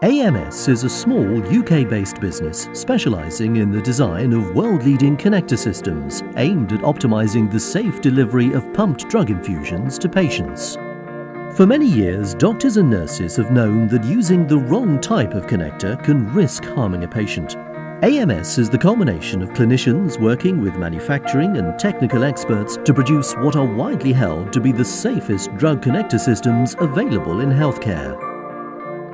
AMS is a small UK-based business specialising in the design of world-leading connector systems aimed at optimising the safe delivery of pumped drug infusions to patients. For many years, doctors and nurses have known that using the wrong type of connector can risk harming a patient. AMS is the culmination of clinicians working with manufacturing and technical experts to produce what are widely held to be the safest drug connector systems available in healthcare.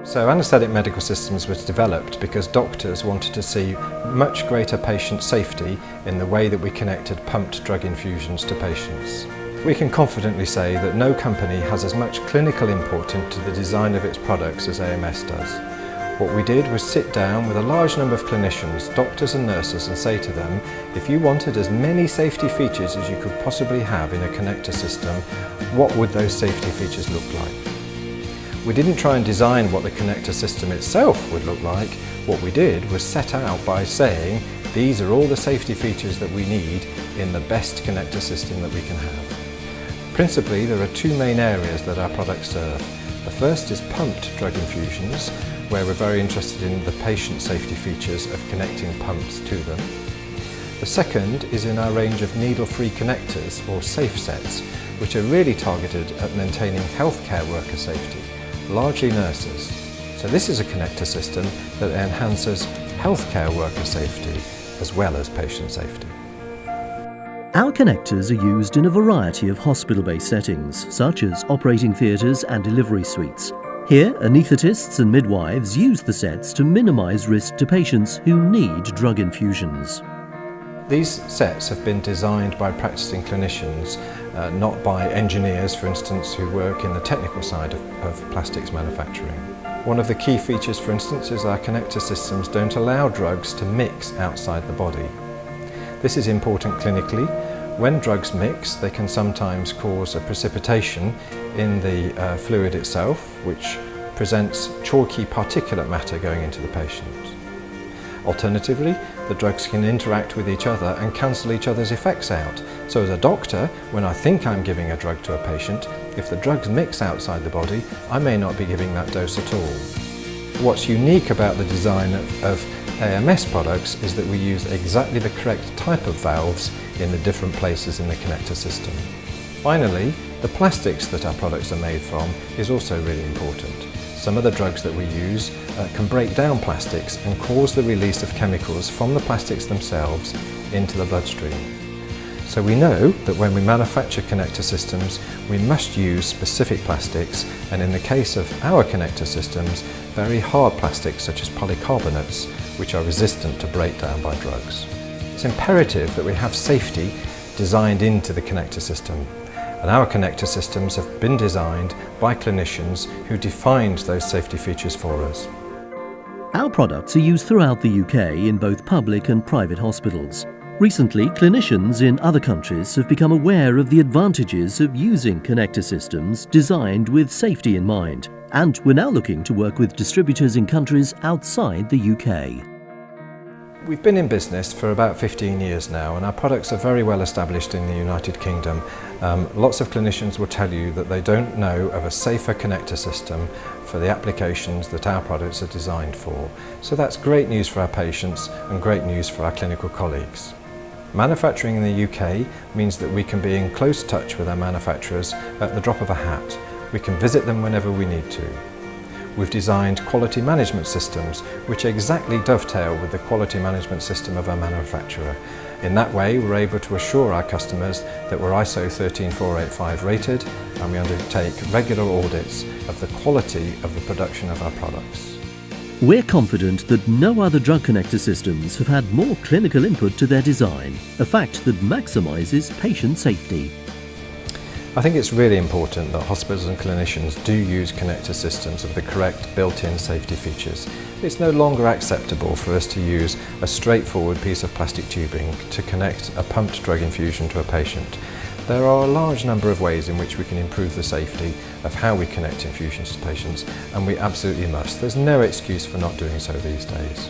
So anaesthetic medical systems was developed because doctors wanted to see much greater patient safety in the way that we connected pumped drug infusions to patients. We can confidently say that no company has as much clinical input into the design of its products as AMS does. What we did was sit down with a large number of clinicians, doctors and nurses, and say to them, if you wanted as many safety features as you could possibly have in a connector system, what would those safety features look like? We didn't try and design what the connector system itself would look like. What we did was set out by saying, these are all the safety features that we need in the best connector system that we can have. Principally, there are two main areas that our products serve. The first is pumped drug infusions, where we're very interested in the patient safety features of connecting pumps to them. The second is in our range of needle-free connectors, or safe sets, which are really targeted at maintaining healthcare worker safety, largely nurses. So this is a connector system that enhances healthcare worker safety as well as patient safety. Our connectors are used in a variety of hospital-based settings, such as operating theatres and delivery suites. Here, anaesthetists and midwives use the sets to minimise risk to patients who need drug infusions. These sets have been designed by practicing clinicians, not by engineers, for instance, who work in the technical side of plastics manufacturing. One of the key features, for instance, is our connector systems don't allow drugs to mix outside the body. This is important clinically. When drugs mix, they can sometimes cause a precipitation in the fluid itself, which presents chalky particulate matter going into the patient. Alternatively, the drugs can interact with each other and cancel each other's effects out. So as a doctor, when I think I'm giving a drug to a patient, if the drugs mix outside the body, I may not be giving that dose at all. What's unique about the design of AMS products is that we use exactly the correct type of valves in the different places in the connector system. Finally, the plastics that our products are made from is also really important. Some of the drugs that we use can break down plastics and cause the release of chemicals from the plastics themselves into the bloodstream. So we know that when we manufacture connector systems, we must use specific plastics, and in the case of our connector systems, very hard plastics such as polycarbonates, which are resistant to breakdown by drugs. It's imperative that we have safety designed into the connector system, and our connector systems have been designed by clinicians who defined those safety features for us. Our products are used throughout the UK in both public and private hospitals. Recently, clinicians in other countries have become aware of the advantages of using connector systems designed with safety in mind, and we're now looking to work with distributors in countries outside the UK. We've been in business for about 15 years now, and our products are very well established in the United Kingdom. Lots of clinicians will tell you that they don't know of a safer connector system for the applications that our products are designed for. So that's great news for our patients and great news for our clinical colleagues. Manufacturing in the UK means that we can be in close touch with our manufacturers at the drop of a hat. We can visit them whenever we need to. We've designed quality management systems which exactly dovetail with the quality management system of our manufacturer. In that way, we're able to assure our customers that we're ISO 13485 rated, and we undertake regular audits of the quality of the production of our products. We're confident that no other drug connector systems have had more clinical input to their design, a fact that maximises patient safety. I think it's really important that hospitals and clinicians do use connector systems with the correct built-in safety features. It's no longer acceptable for us to use a straightforward piece of plastic tubing to connect a pumped drug infusion to a patient. There are a large number of ways in which we can improve the safety of how we connect infusions to patients, and we absolutely must. There's no excuse for not doing so these days.